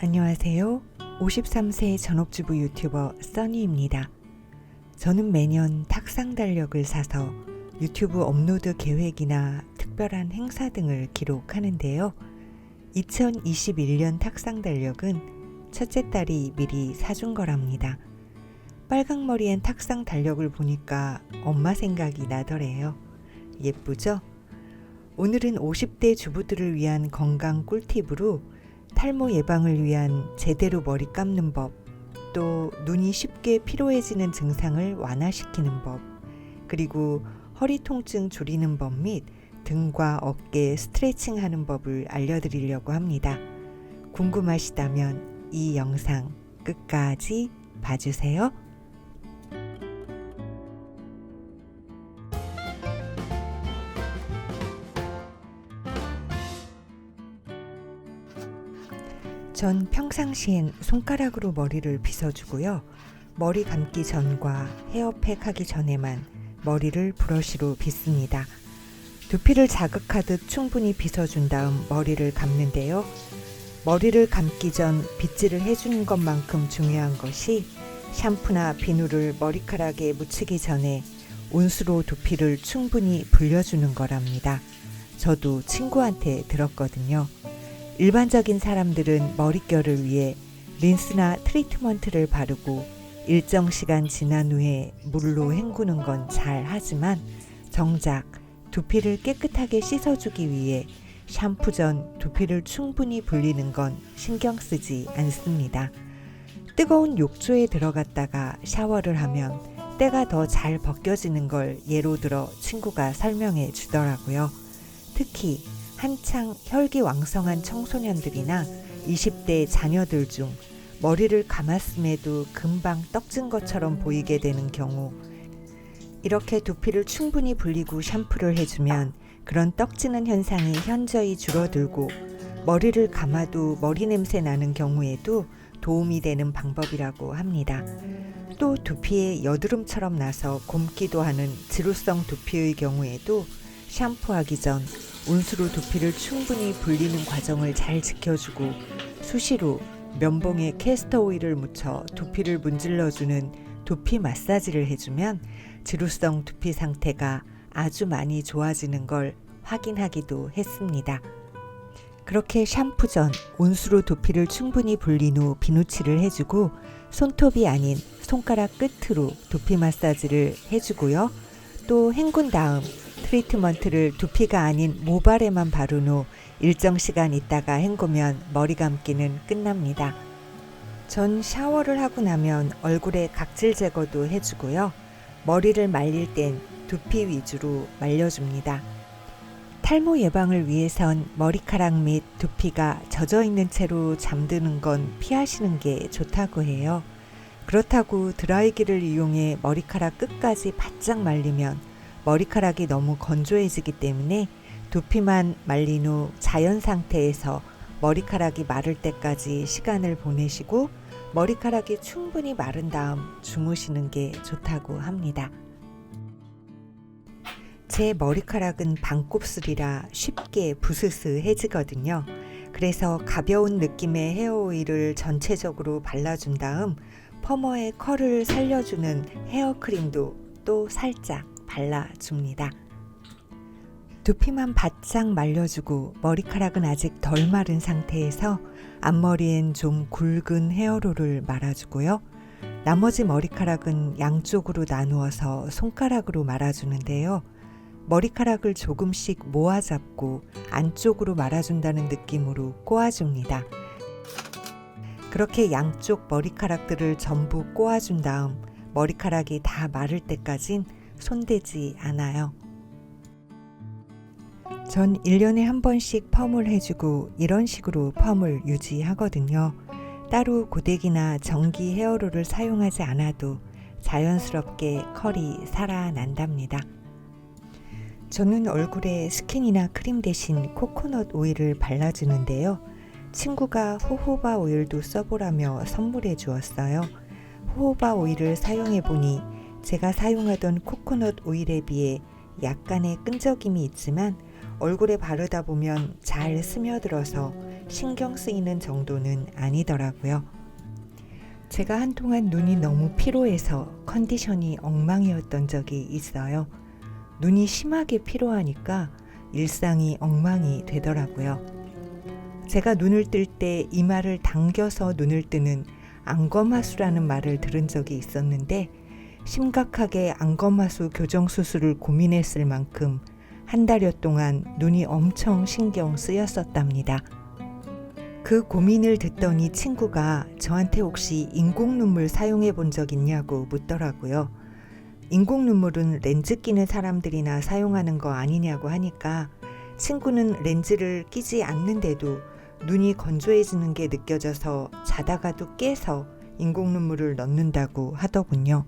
안녕하세요. 53세 전업주부 유튜버 써니입니다. 저는 매년 탁상 달력을 사서 유튜브 업로드 계획이나 특별한 행사 등을 기록하는데요. 2021년 탁상 달력은 첫째 딸이 미리 사준 거랍니다. 빨강머리엔 탁상 달력을 보니까 엄마 생각이 나더래요. 예쁘죠? 오늘은 50대 주부들을 위한 건강 꿀팁으로 탈모 예방을 위한 제대로 머리 감는 법, 또 눈이 쉽게 피로해지는 증상을 완화시키는 법, 그리고 허리 통증 줄이는 법 및 등과 어깨 스트레칭 하는 법을 알려드리려고 합니다. 궁금하시다면 이 영상 끝까지 봐주세요. 전 평상시엔 손가락으로 머리를 빗어주고요. 머리 감기 전과 헤어팩 하기 전에만 머리를 브러쉬로 빗습니다. 두피를 자극하듯 충분히 빗어준 다음 머리를 감는데요. 머리를 감기 전 빗질을 해주는 것만큼 중요한 것이 샴푸나 비누를 머리카락에 묻히기 전에 온수로 두피를 충분히 불려주는 거랍니다. 저도 친구한테 들었거든요. 일반적인 사람들은 머릿결을 위해 린스나 트리트먼트를 바르고 일정 시간 지난 후에 물로 헹구는 건 잘 하지만 정작 두피를 깨끗하게 씻어주기 위해 샴푸 전 두피를 충분히 불리는 건 신경 쓰지 않습니다. 뜨거운 욕조에 들어갔다가 샤워를 하면 때가 더 잘 벗겨지는 걸 예로 들어 친구가 설명해 주더라고요. 특히 한창 혈기왕성한 청소년들이나 20대 자녀들 중 머리를 감았음에도 금방 떡진 것처럼 보이게 되는 경우, 이렇게 두피를 충분히 불리고 샴푸를 해주면 그런 떡지는 현상이 현저히 줄어들고 머리를 감아도 머리 냄새 나는 경우에도 도움이 되는 방법이라고 합니다. 또 두피에 여드름처럼 나서 굼기도 하는 지루성 두피의 경우에도 샴푸하기 전 온수로 두피를 충분히 불리는 과정을 잘 지켜주고 수시로 면봉에 캐스터 오일을 묻혀 두피를 문질러주는 두피 마사지를 해주면 지루성 두피 상태가 아주 많이 좋아지는 걸 확인하기도 했습니다. 그렇게 샴푸 전 온수로 두피를 충분히 불린 후 비누칠을 해주고 손톱이 아닌 손가락 끝으로 두피 마사지를 해주고요. 또 헹군 다음 트리트먼트를 두피가 아닌 모발에만 바른 후 일정 시간 있다가 헹구면 머리 감기는 끝납니다. 전 샤워를 하고 나면 얼굴에 각질 제거도 해주고요. 머리를 말릴 땐 두피 위주로 말려줍니다. 탈모 예방을 위해선 머리카락 및 두피가 젖어 있는 채로 잠드는 건 피하시는 게 좋다고 해요. 그렇다고 드라이기를 이용해 머리카락 끝까지 바짝 말리면 머리카락이 너무 건조해지기 때문에 두피만 말린 후 자연 상태에서 머리카락이 마를 때까지 시간을 보내시고 머리카락이 충분히 마른 다음 주무시는 게 좋다고 합니다. 제 머리카락은 반곱슬이라 쉽게 부스스해지거든요. 그래서 가벼운 느낌의 헤어오일을 전체적으로 발라준 다음 퍼머의 컬을 살려주는 헤어크림도 또 살짝 발라줍니다. 두피만 바짝 말려주고 머리카락은 아직 덜 마른 상태에서 앞머리엔 좀 굵은 헤어롤을 말아주고요. 나머지 머리카락은 양쪽으로 나누어서 손가락으로 말아주는데요. 머리카락을 조금씩 모아잡고 안쪽으로 말아준다는 느낌으로 꼬아줍니다. 그렇게 양쪽 머리카락들을 전부 꼬아준 다음 머리카락이 다 마를 때까진 손대지 않아요. 전 1년에 한 번씩 펌을 해주고 이런 식으로 펌을 유지하거든요. 따로 고데기나 전기 헤어롤을 사용하지 않아도 자연스럽게 컬이 살아난답니다. 저는 얼굴에 스킨이나 크림 대신 코코넛 오일을 발라주는데요. 친구가 호호바 오일도 써보라며 선물해 주었어요. 호호바 오일을 사용해보니 제가 사용하던 코코넛 오일에 비해 약간의 끈적임이 있지만 얼굴에 바르다 보면 잘 스며들어서 신경 쓰이는 정도는 아니더라고요. 제가 한동안 눈이 너무 피로해서 컨디션이 엉망이었던 적이 있어요. 눈이 심하게 피로하니까 일상이 엉망이 되더라고요. 제가 눈을 뜰 때 이마를 당겨서 눈을 뜨는 안검하수라는 말을 들은 적이 있었는데 심각하게 안검하수 교정 수술을 고민했을 만큼 한 달여 동안 눈이 엄청 신경 쓰였었답니다. 그 고민을 듣더니 친구가 저한테 혹시 인공 눈물 사용해 본 적 있냐고 묻더라고요. 인공 눈물은 렌즈 끼는 사람들이나 사용하는 거 아니냐고 하니까 친구는 렌즈를 끼지 않는데도 눈이 건조해지는 게 느껴져서 자다가도 깨서 인공 눈물을 넣는다고 하더군요.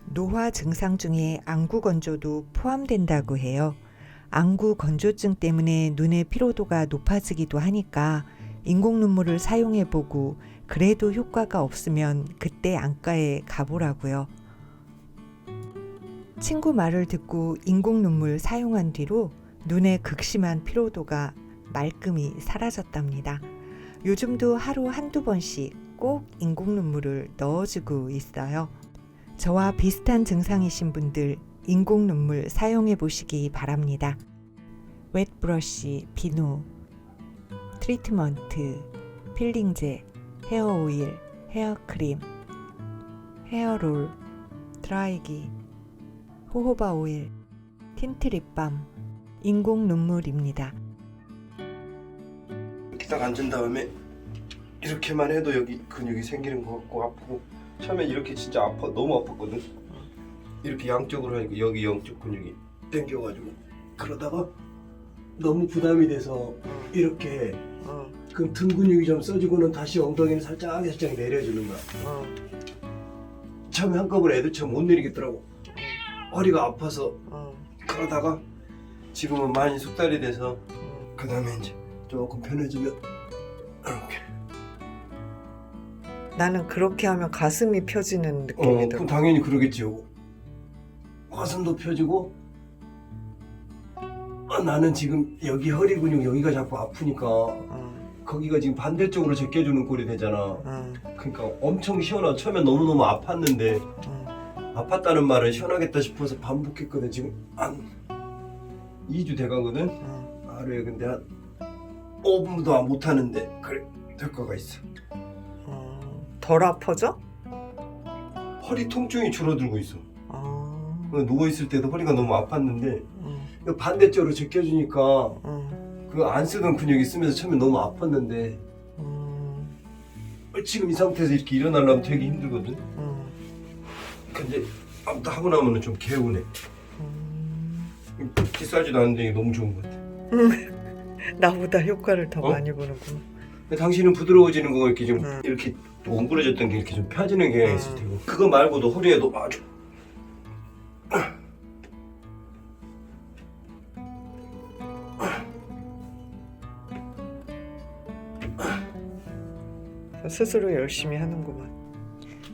노화 증상 중에 안구 건조도 포함된다고 해요. 안구 건조증 때문에 눈의 피로도가 높아지기도 하니까 인공 눈물을 사용해보고 그래도 효과가 없으면 그때 안과에 가보라고요. 친구 말을 듣고 인공 눈물 사용한 뒤로 눈의 극심한 피로도가 말끔히 사라졌답니다. 요즘도 하루 한두 번씩 꼭 인공 눈물을 넣어주고 있어요. 저와 비슷한 증상이신 분들 인공 눈물 사용해 보시기 바랍니다. 웻브러쉬, 비누, 트리트먼트, 필링제, 헤어오일, 헤어크림, 헤어롤, 드라이기, 호호바 오일, 틴트 립밤, 인공 눈물입니다. 이렇게 딱 앉은 다음에 이렇게만 해도 여기 근육이 생기는 것 같고 아프고 처음엔 이렇게 진짜 너무 아팠거든. 이렇게 양쪽으로 하니까 여기 양쪽 근육이 당겨가지고 그러다가 너무 부담이 돼서 이렇게 그럼 등 근육이 좀 써지고는 다시 엉덩이를 살짝 내려주는 거야. 처음에 한꺼번에 애들처럼 못 내리겠더라고. 허리가 아파서 그러다가 지금은 많이 숙달이 돼서 그 다음에 이제 조금 편해지면 이렇게. 나는 그렇게 하면 가슴이 펴지는 느낌이 그럼 들어. 당연히 그러겠지요. 가슴도 펴지고 나는 지금 여기 허리 근육 여기가 자꾸 아프니까 거기가 지금 반대쪽으로 제껴주는 꼴이 되잖아. 그러니까 엄청 시원하고 처음에 너무너무 아팠는데 아팠다는 말은 시원하겠다 싶어서 반복했거든. 지금 한 2주 돼가거든. 하루에 근데 한 5분도 못하는데 그래 효과가 있어. 덜 아파져? 허리 통증이 줄어들고 있어. 누워있을 때도 허리가 너무 아팠는데 반대쪽으로 제껴주니까 그 안 쓰던 근육이 쓰면서 처음에 너무 아팠는데 지금 이 상태에서 이렇게 일어나려면 되게 힘들거든. 근데 아무튼 하고 나면은 좀 개운해. 비싸지도 않은데 이게 너무 좋은 것 같아. 나보다 효과를 더 어? 많이 보는구나. 당신은 부드러워지는 거 이렇게 좀 이렇게 또 옹그러졌던 게 이렇게 좀 펴지는 경향이 있을 테고 그거 말고도 허리에도 아주 스스로 열심히 하는구만.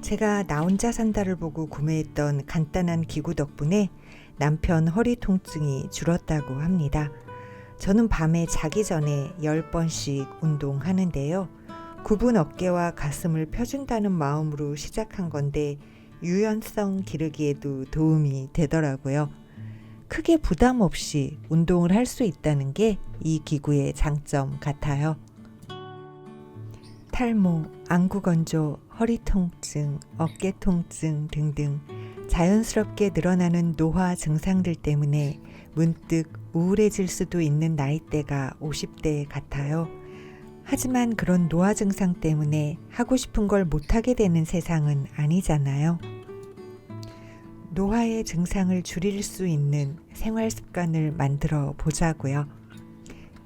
제가 나 혼자 산다를 보고 구매했던 간단한 기구 덕분에 남편 허리 통증이 줄었다고 합니다. 저는 밤에 자기 전에 10번씩 운동하는데요. 굽은 어깨와 가슴을 펴준다는 마음으로 시작한 건데 유연성 기르기에도 도움이 되더라고요. 크게 부담 없이 운동을 할 수 있다는 게 이 기구의 장점 같아요. 탈모, 안구 건조, 허리 통증, 어깨 통증 등등 자연스럽게 늘어나는 노화 증상들 때문에 문득 우울해질 수도 있는 나이대가 50대 같아요. 하지만 그런 노화 증상 때문에 하고 싶은 걸 못하게 되는 세상은 아니잖아요. 노화의 증상을 줄일 수 있는 생활 습관을 만들어 보자고요.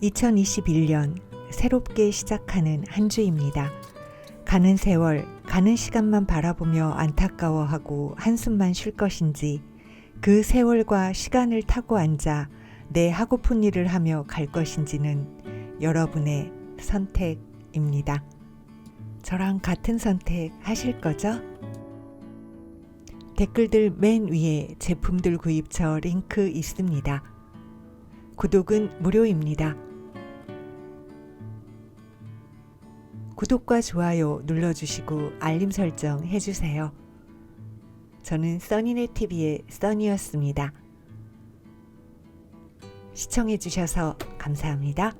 2021년 새롭게 시작하는 한 주입니다. 가는 세월, 가는 시간만 바라보며 안타까워하고 한숨만 쉴 것인지 그 세월과 시간을 타고 앉아 내 하고픈 일을 하며 갈 것인지는 여러분의 선택입니다. 저랑 같은 선택 하실 거죠? 댓글들 맨 위에 제품들 구입처 링크 있습니다. 구독은 무료입니다. 구독과 좋아요 눌러주시고 알림 설정 해주세요. 저는 써니네TV의 써니였습니다. 시청해주셔서 감사합니다.